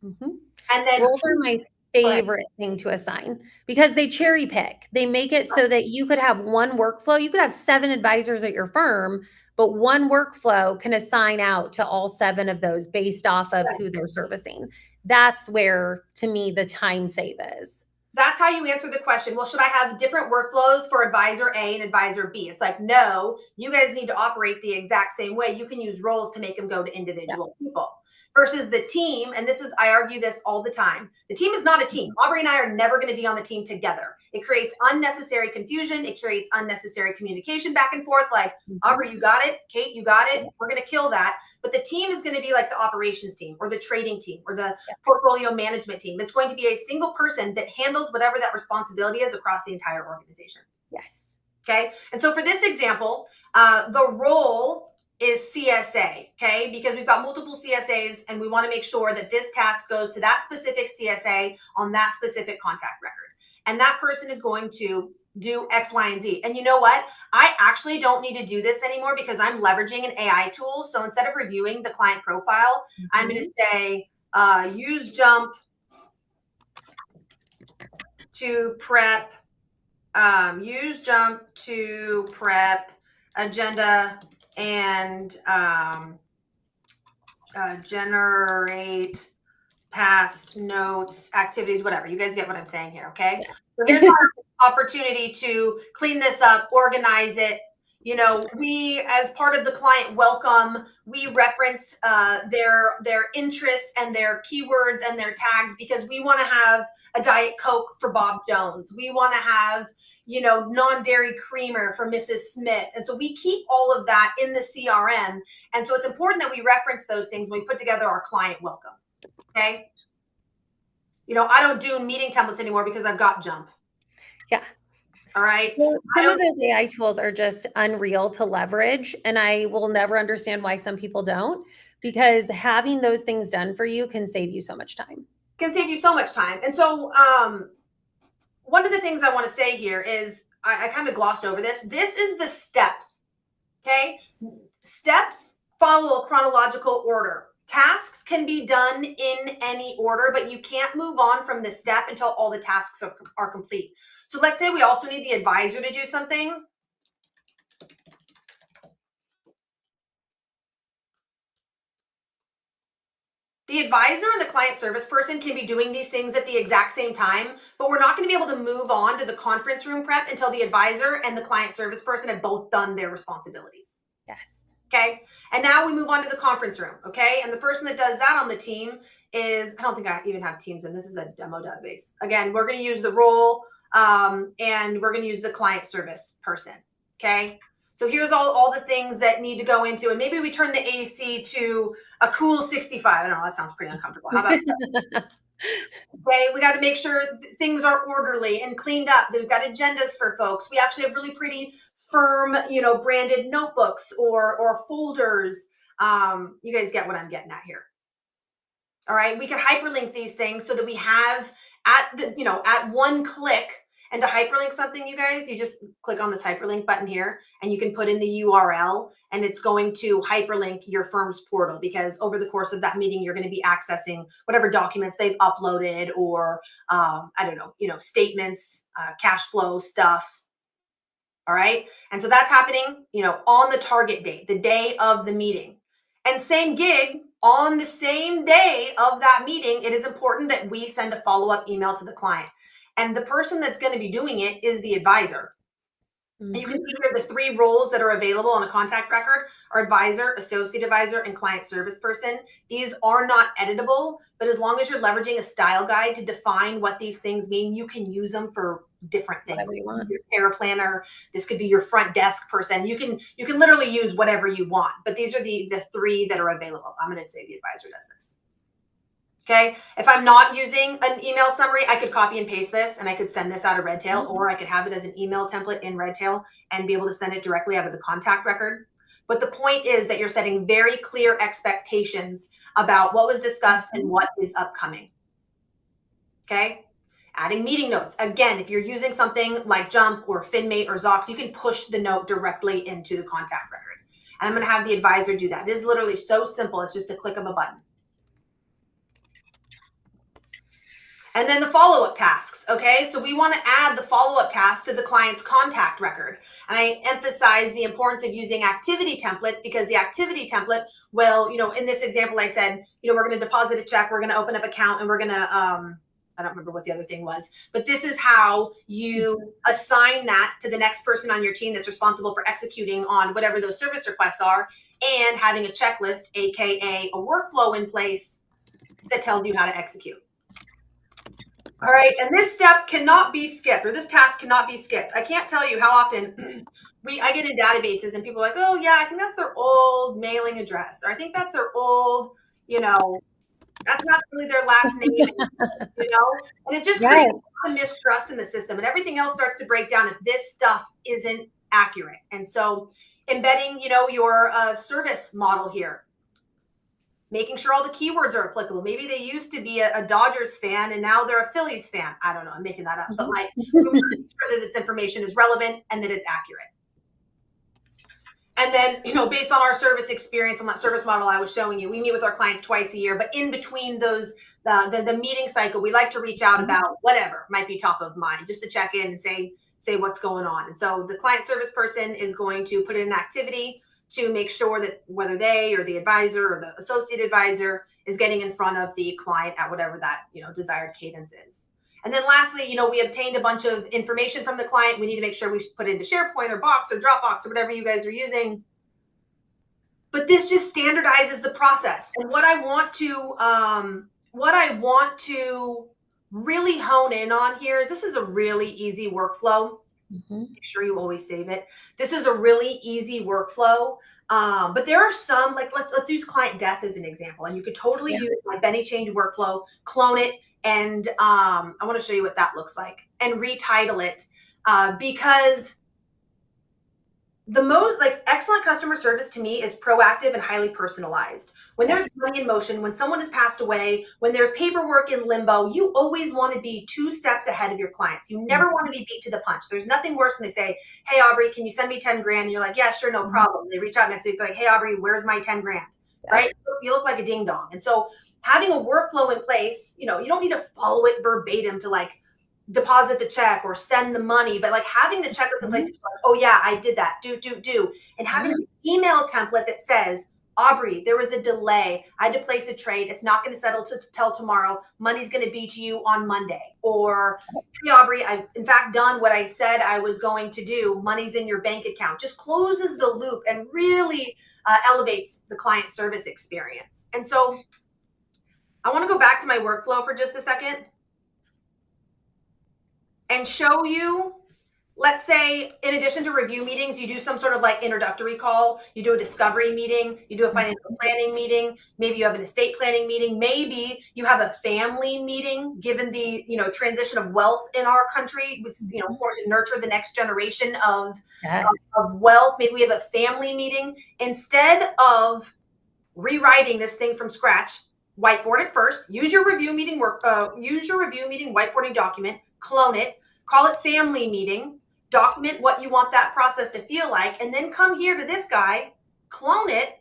Mm-hmm. And then roles are my favorite thing to assign because they cherry pick. They make it so that you could have one workflow. You could have 7 advisors at your firm, but one workflow can assign out to all 7 of those based off of who they're servicing. That's where, to me, the time save is. That's how you answer the question. Well, should I have different workflows for advisor A and advisor B? It's no, you guys need to operate the exact same way. You can use roles to make them go to individual people. Versus the team, and I argue this all the time, the team is not a team. Aubrey and I are never going to be on the team together. It creates unnecessary confusion. It creates unnecessary communication back and forth. Aubrey, you got it. Kate, you got it. We're going to kill that. But the team is going to be like the operations team or the trading team or the portfolio management team. It's going to be a single person that handles whatever that responsibility is across the entire organization. Yes. Okay. And so for this example, the role is CSA, okay? Because we've got multiple CSAs and we want to make sure that this task goes to that specific CSA on that specific contact record. And that person is going to do X, Y, and Z. And you know what? I actually don't need to do this anymore because I'm leveraging an AI tool. So instead of reviewing the client profile, I'm going to say, use Jump to prep use Jump to prep agenda and generate past notes, activities, whatever. You guys get what I'm saying here, okay? Yeah. So here's our opportunity to clean this up, organize it. You know, we, as part of the client welcome, we reference their interests and their keywords and their tags, because we want to have a Diet Coke for Bob Jones. We want to have, you know, non-dairy creamer for Mrs. Smith. And so we keep all of that in the CRM. And so it's important that we reference those things when we put together our client welcome. Okay. You know, I don't do meeting templates anymore because I've got Jump. Yeah. All right. Well, some of those AI tools are just unreal to leverage, and I will never understand why some people don't, because having those things done for you can save you so much time. Can save you so much time. And so one of the things I want to say here is I kind of glossed over this. This is the step. Okay. Steps follow a chronological order. Tasks can be done in any order, but you can't move on from this step until all the tasks are complete. So let's say we also need the advisor to do something. The advisor and the client service person can be doing these things at the exact same time, but we're not going to be able to move on to the conference room prep until the advisor and the client service person have both done their responsibilities. Yes. Okay. And now we move on to the conference room. Okay. And the person that does that on the team is, I don't think I even have teams, and this is a demo database. Again, we're going to use the role and we're going to use the client service person. Okay. So here's all the things that need to go into, and maybe we turn the AC to a cool 65. I don't know. That sounds pretty uncomfortable. How about that? Okay, we got to make sure things are orderly and cleaned up. We've got agendas for folks. We actually have really pretty firm, you know, branded notebooks or folders. You guys get what I'm getting at here. All right, we could hyperlink these things so that we have at one click. And to hyperlink something, you guys, you just click on this hyperlink button here, and you can put in the URL, and it's going to hyperlink your firm's portal, because over the course of that meeting, you're going to be accessing whatever documents they've uploaded, or I don't know, statements, cash flow stuff. All right. And so that's happening, on the target date, the day of the meeting. And same gig, on the same day of that meeting, it is important that we send a follow-up email to the client. And the person that's going to be doing it is the advisor. And you can see here the 3 roles that are available on a contact record are advisor, associate advisor, and client service person. These are not editable, but as long as you're leveraging a style guide to define what these things mean, you can use them for different things. Whatever you want. Your paraplanner, this could be your front desk person. You can literally use whatever you want, but these are the 3 that are available. I'm going to say the advisor does this. Okay. If I'm not using an email summary, I could copy and paste this, and I could send this out of Redtail, or I could have it as an email template in Redtail and be able to send it directly out of the contact record. But the point is that you're setting very clear expectations about what was discussed and what is upcoming. Okay. Adding meeting notes. Again, if you're using something like Jump or FinMate or Zox, you can push the note directly into the contact record. And I'm going to have the advisor do that. It is literally so simple. It's just a click of a button. And then the follow-up tasks, okay? So we want to add the follow-up tasks to the client's contact record. And I emphasize the importance of using activity templates, because the activity template will, in this example, I said, we're going to deposit a check, we're going to open up an account, and we're going to, I don't remember what the other thing was, but this is how you assign that to the next person on your team that's responsible for executing on whatever those service requests are, and having a checklist, AKA a workflow in place that tells you how to execute. All right, and this step cannot be skipped, or this task cannot be skipped. I can't tell you how often I get in databases and people are like, oh yeah, I think that's their old mailing address, or I think that's their old, that's not really their last name, and it just creates a mistrust in the system, and everything else starts to break down if this stuff isn't accurate. And so embedding, your service model here, making sure all the keywords are applicable. Maybe they used to be a Dodgers fan and now they're a Phillies fan. I don't know. I'm making that up. But we want to make sure that this information is relevant and that it's accurate. And then, based on our service experience, on that service model I was showing you, we meet with our clients twice a year. But in between those, the meeting cycle, we like to reach out about whatever might be top of mind, just to check in and say, say what's going on. And so the client service person is going to put in an activity to make sure that whether they or the advisor or the associate advisor is getting in front of the client at whatever that, desired cadence is. And then lastly, we obtained a bunch of information from the client. We need to make sure we put it into SharePoint or Box or Dropbox or whatever you guys are using. But this just standardizes the process. And what I want to really hone in on here is this is a really easy workflow. Make sure you always save it. This is a really easy workflow. But there are some, like let's use client death as an example. And you could totally use my Benny change workflow, clone it, and I want to show you what that looks like and retitle it because the most excellent customer service to me is proactive and highly personalized. When there's money in motion, when someone has passed away, when there's paperwork in limbo, you always want to be 2 steps ahead of your clients. You never want to be beat to the punch. There's nothing worse than they say, "Hey, Aubrey, can you send me 10 grand?" And you're like, "Yeah, sure, no problem." They reach out next week, like, "Hey, Aubrey, where's my 10 grand? Right? You look like a ding dong. And so having a workflow in place, you don't need to follow it verbatim to deposit the check or send the money, but having the checklist in place, oh yeah, I did that, do, and having an email template that says, "Aubrey, there was a delay. I had to place a trade. It's not going to settle till tomorrow. Money's going to be to you on Monday." Or, "Hey, Aubrey, I've in fact done what I said I was going to do. Money's in your bank account." Just closes the loop and really elevates the client service experience. And so I want to go back to my workflow for just a second and show you, let's say, in addition to review meetings, you do some sort of introductory call, you do a discovery meeting, you do a financial planning meeting, maybe you have an estate planning meeting, maybe you have a family meeting, given the, transition of wealth in our country, which is, important to nurture the next generation of wealth. Maybe we have a family meeting. Instead of rewriting this thing from scratch, whiteboard it first, use your review meeting whiteboarding document, clone it, call it family meeting, document what you want that process to feel like, and then come here to this guy, clone it,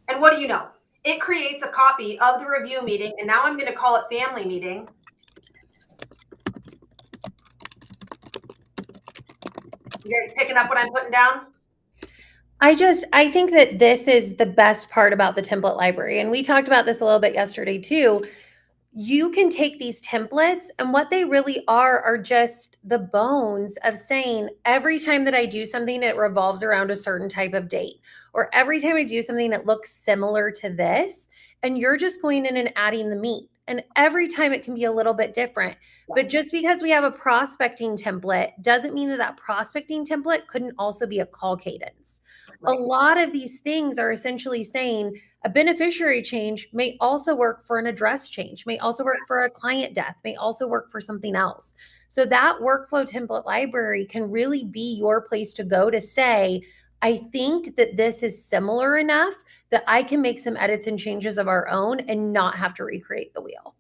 and what do you know? It creates a copy of the review meeting, and now I'm going to call it family meeting. You guys picking up what I'm putting down? I think that this is the best part about the template library. And we talked about this a little bit yesterday too. You can take these templates, and what they really are just the bones of saying, every time that I do something, it revolves around a certain type of date, or every time I do something that looks similar to this, and you're just going in and adding the meat. And every time it can be a little bit different. But just because we have a prospecting template doesn't mean that that prospecting template couldn't also be a call cadence. A lot of these things are essentially saying a beneficiary change may also work for an address change, may also work for a client death, may also work for something else. So that workflow template library can really be your place to go to say, I think that this is similar enough that I can make some edits and changes of our own and not have to recreate the wheel.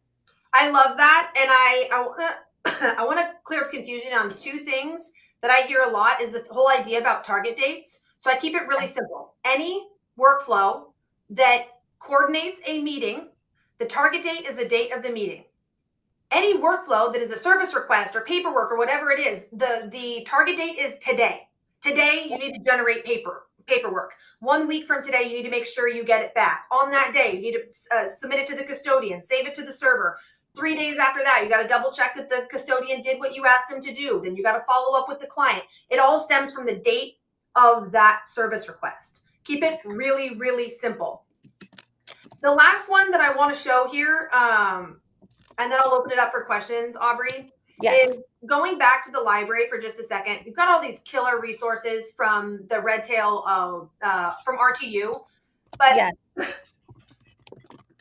I love that. And I want to clear up confusion on 2 things that I hear a lot is the whole idea about target dates. So I keep it really simple. Any workflow that coordinates a meeting, the target date is the date of the meeting. Any workflow that is a service request or paperwork or whatever it is, the target date is today. Today, you need to generate paperwork. 1 week from today, you need to make sure you get it back. On that day, you need to submit it to the custodian, save it to the server. 3 days after that, you got to double check that the custodian did what you asked him to do. Then you got to follow up with the client. It all stems from the date of that service request. Keep it really, really simple. The last one that I want to show here, and then I'll open it up for questions, Aubrey, is going back to the library for just a second. You've got all these killer resources from the Redtail, from RTU, but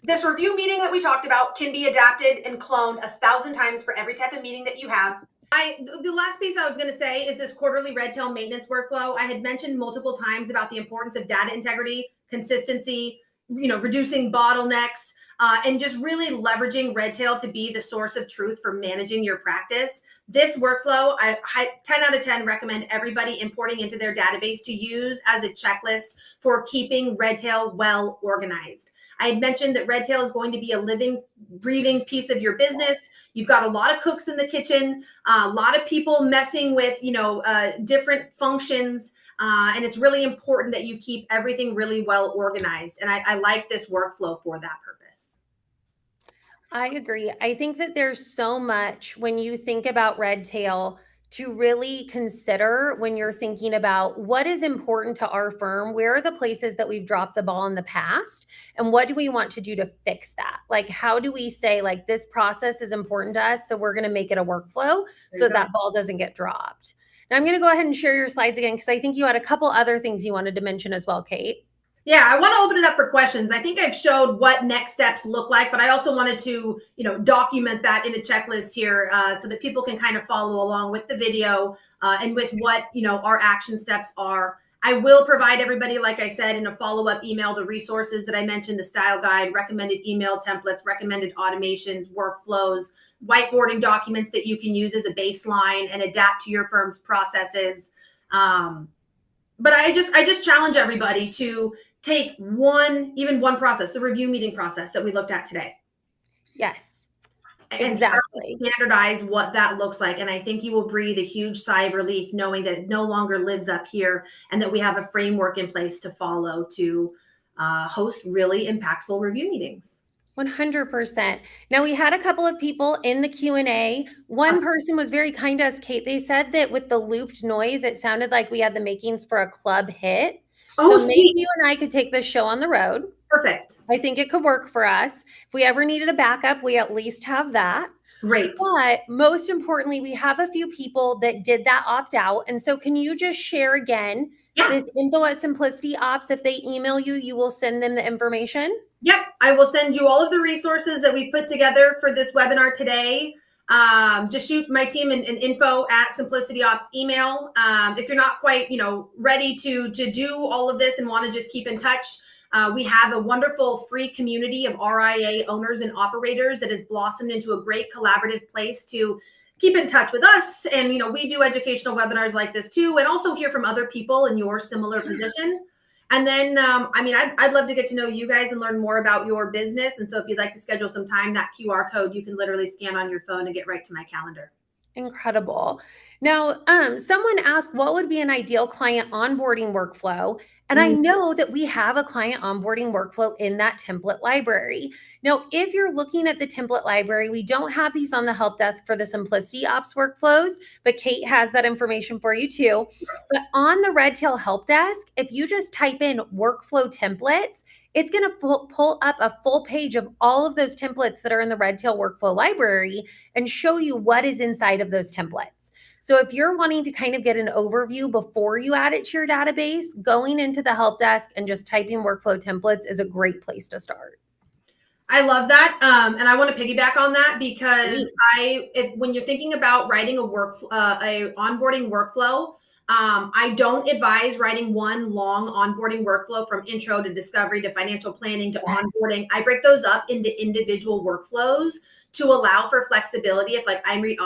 this review meeting that we talked about can be adapted and cloned 1,000 times for every type of meeting that you have. The last piece I was going to say is this quarterly Redtail maintenance workflow. I had mentioned multiple times about the importance of data integrity, consistency, reducing bottlenecks, and just really leveraging Redtail to be the source of truth for managing your practice. This workflow, I 10 out of 10 recommend everybody importing into their database to use as a checklist for keeping Redtail well organized. I had mentioned that Redtail is going to be a living, breathing piece of your business. You've got a lot of cooks in the kitchen, a lot of people messing with, different functions. And it's really important that you keep everything really well organized. And I like this workflow for that purpose. I agree. I think that there's so much when you think about Redtail to really consider when you're thinking about what is important to our firm, where are the places that we've dropped the ball in the past, and what do we want to do to fix that? Like, how do we say, like, this process is important to us, so we're going to make it a workflow so that ball doesn't get dropped. Now, I'm going to go ahead and share your slides again because I think you had a couple other things you wanted to mention as well, Kate. Yeah, I want to open it up for questions. I think I've showed what next steps look like, but I also wanted to, document that in a checklist here so that people can kind of follow along with the video and with what, our action steps are. I will provide everybody, like I said, in a follow-up email, the resources that I mentioned, the style guide, recommended email templates, recommended automations, workflows, whiteboarding documents that you can use as a baseline and adapt to your firm's processes. But I just challenge everybody to take one process, the review meeting process that we looked at today. Yes, and exactly. Standardize what that looks like. And I think you will breathe a huge sigh of relief knowing that it no longer lives up here and that we have a framework in place to follow to host really impactful review meetings. 100%. Now, we had a couple of people in the Q&A. One person was very kind to us, Kate. They said that with the looped noise, it sounded like we had the makings for a club hit. Oh, so maybe you and I could take this show on the road. Perfect. I think it could work for us. If we ever needed a backup, we at least have that. Great. But most importantly, we have a few people that did that opt out. And so can you just share again this info at Simplicity Ops? If they email you, you will send them the information? Yep. I will send you all of the resources that we put together for this webinar today. Just shoot my team an info at Simplicity Ops email. If you're not quite, ready to do all of this and want to just keep in touch, we have a wonderful free community of RIA owners and operators that has blossomed into a great collaborative place to keep in touch with us. And, we do educational webinars like this too, and also hear from other people in your similar position. And then, I'd love to get to know you guys and learn more about your business. And so if you'd like to schedule some time, that QR code, you can literally scan on your phone and get right to my calendar. Incredible. Now, someone asked, what would be an ideal client onboarding workflow? And I know that we have a client onboarding workflow in that template library. Now, if you're looking at the template library, we don't have these on the help desk for the Simplicity Ops workflows, but Kate has that information for you too. But on the Redtail help desk, if you just type in workflow templates, it's going to pull up a full page of all of those templates that are in the Redtail workflow library and show you what is inside of those templates. So if you're wanting to kind of get an overview before you add it to your database, going into the help desk and just typing workflow templates is a great place to start. I love that. And I want to piggyback on that because when you're thinking about writing a onboarding workflow, I don't advise writing one long onboarding workflow from intro to discovery to financial planning to onboarding. I break those up into individual workflows to allow for flexibility. If I meet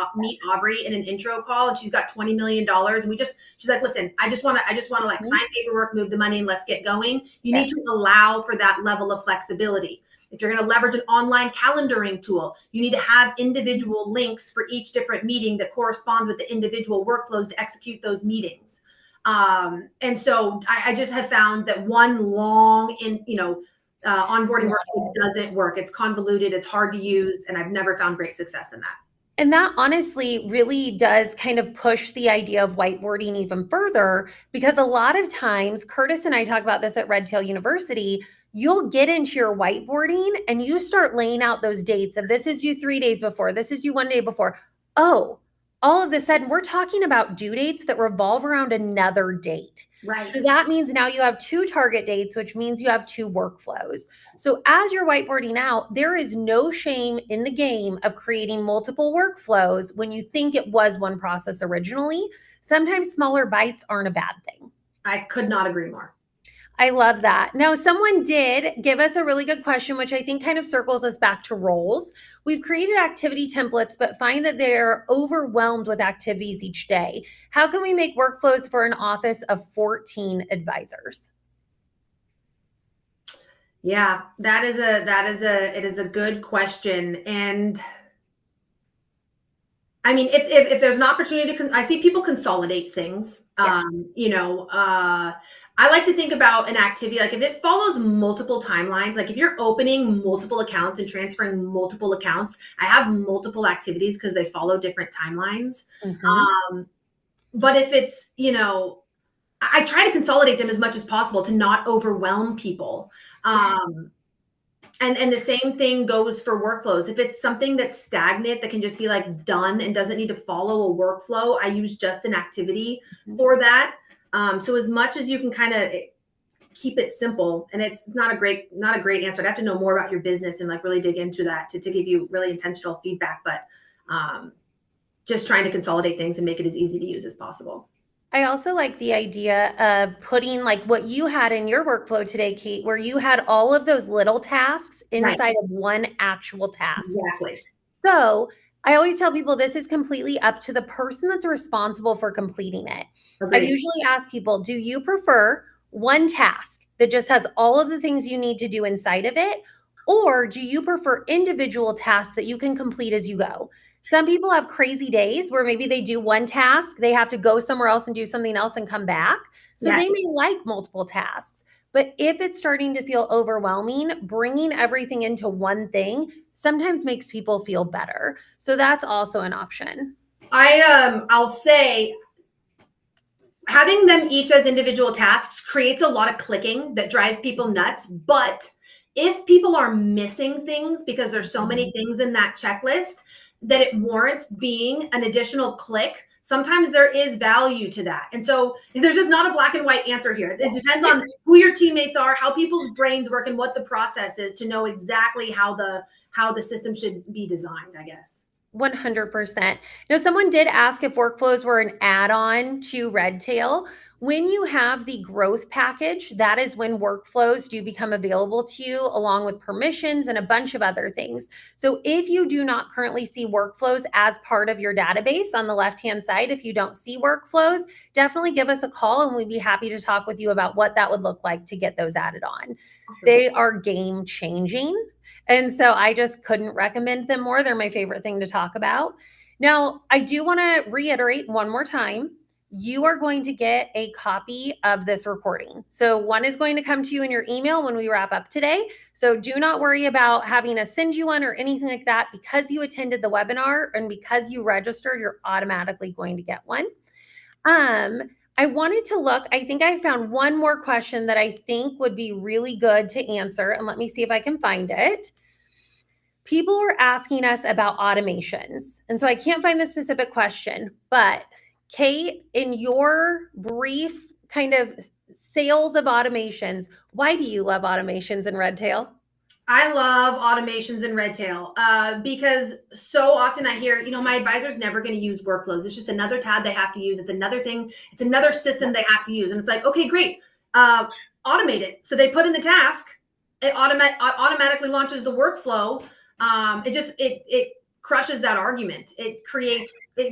Aubrey in an intro call and she's got $20 million and she's like, listen, I just want to sign paperwork, move the money and let's get going. You need to allow for that level of flexibility. If you're going to leverage an online calendaring tool, you need to have individual links for each different meeting that corresponds with the individual workflows to execute those meetings. And so I just have found that one long onboarding workflow doesn't work. It's convoluted, it's hard to use, and I've never found great success in that. And that honestly really does kind of push the idea of whiteboarding even further, because a lot of times, Curtis and I talk about this at Redtail University, you'll get into your whiteboarding and you start laying out those dates of this is you 3 days before, this is you 1 day before. Oh, all of a sudden we're talking about due dates that revolve around another date. Right. So that means now you have 2 target dates, which means you have 2 workflows. So as you're whiteboarding out, there is no shame in the game of creating multiple workflows when you think it was one process originally. Sometimes smaller bites aren't a bad thing. I could not agree more. I love that. Now, someone did give us a really good question, which I think kind of circles us back to roles. We've created activity templates, but find that they're overwhelmed with activities each day. How can we make workflows for an office of 14 advisors? Yeah, it is a good question. And I mean, if there's an opportunity to, I see people consolidate things. Yes. I like to think about an activity, like if it follows multiple timelines, like if you're opening multiple accounts and transferring multiple accounts, I have multiple activities because they follow different timelines. Mm-hmm. But if it's, I try to consolidate them as much as possible to not overwhelm people. Yes. And the same thing goes for workflows. If it's something that's stagnant that can just be like done and doesn't need to follow a workflow, I use just an activity for that. So as much as you can kind of keep it simple, and it's not a great answer. I'd have to know more about your business and like really dig into that to give you really intentional feedback. But just trying to consolidate things and make it as easy to use as possible. I also like the idea of putting like what you had in your workflow today, Kate, where you had all of those little tasks inside of one actual task. Exactly. So I always tell people this is completely up to the person that's responsible for completing it. Agreed. I usually ask people, do you prefer one task that just has all of the things you need to do inside of it? Or do you prefer individual tasks that you can complete as you go? Some people have crazy days where maybe they do one task, they have to go somewhere else and do something else and come back. So they may like multiple tasks. But if it's starting to feel overwhelming, bringing everything into one thing sometimes makes people feel better. So that's also an option. I'll say having them each as individual tasks creates a lot of clicking that drives people nuts. But if people are missing things because there's so many things in that checklist that it warrants being an additional click, sometimes there is value to that. And so there's just not a black and white answer here. It depends on who your teammates are, how people's brains work, and what the process is to know exactly how the system should be designed, I guess. 100%. Now, someone did ask if workflows were an add-on to Redtail. When you have the growth package, that is when workflows do become available to you, along with permissions and a bunch of other things. So if you do not currently see workflows as part of your database on the left-hand side, if you don't see workflows, definitely give us a call and we'd be happy to talk with you about what that would look like to get those added on. They are game changing. And so I just couldn't recommend them more. They're my favorite thing to talk about. Now, I do want to reiterate one more time. You are going to get a copy of this recording. So one is going to come to you in your email when we wrap up today. So do not worry about having us send you one or anything like that. Because you attended the webinar and because you registered, you're automatically going to get one. I wanted to look, I think I found one more question that I think would be really good to answer. And let me see if I can find it. People were asking us about automations. And so I can't find the specific question, but Kate, in your brief kind of sales of automations, why do you love automations in Redtail? I love automations in Redtail because so often I hear, my advisor's never going to use workflows. It's just another tab they have to use. It's another thing. It's another system they have to use. And it's like, okay, great. Automate it. So they put in the task. It automatically launches the workflow. It crushes that argument. It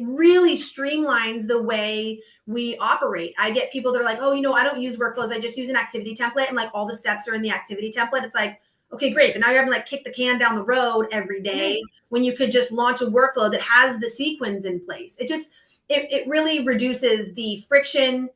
really streamlines the way we operate. I get people that are like, oh, I don't use workflows. I just use an activity template and like all the steps are in the activity template. It's like, okay, great. But now you're having to like kick the can down the road every day when you could just launch a workflow that has the sequence in place. It really reduces the friction.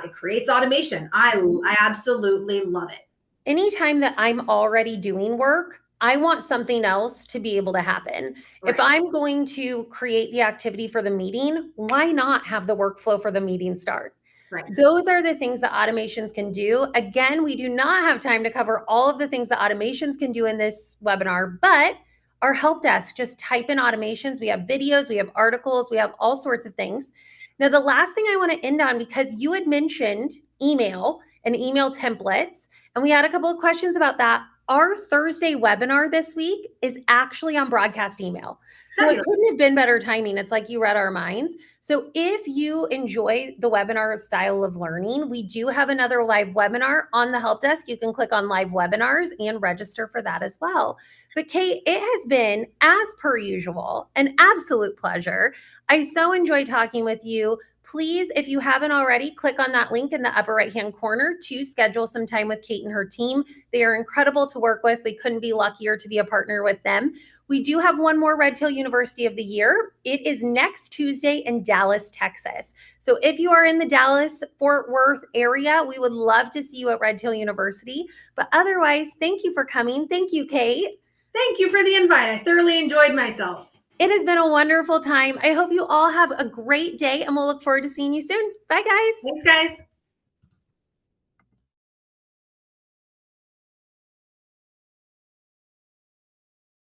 It creates automation. I absolutely love it. Anytime that I'm already doing work, I want something else to be able to happen. Right. If I'm going to create the activity for the meeting, why not have the workflow for the meeting start? Right. Those are the things that automations can do. Again, we do not have time to cover all of the things that automations can do in this webinar, but our help desk, just type in automations. We have videos, we have articles, we have all sorts of things. Now, the last thing I want to end on, because you had mentioned email and email templates, and we had a couple of questions about that. our Thursday webinar this week is actually on broadcast email. So it Fabulous. couldn't have been better timing. It's like you read our minds. So if you enjoy the webinar style of learning, we do have another live webinar on the help desk. You can click on live webinars and register for that as well. But Kate, it has been, as per usual, an absolute pleasure. I so enjoy talking with you. Please, if you haven't already, click on that link in the upper right-hand corner to schedule some time with Kate and her team. They are incredible to work with. We couldn't be luckier to be a partner with them. We do have one more Redtail University of the Year. It is next Tuesday in Dallas, Texas. So if you are in the Dallas-Fort Worth area, we would love to see you at Redtail University. But otherwise, thank you for coming. Thank you, Kate. Thank you for the invite. I thoroughly enjoyed myself. It has been a wonderful time. I hope you all have a great day, and we'll look forward to seeing you soon. Bye, guys. Thanks, guys.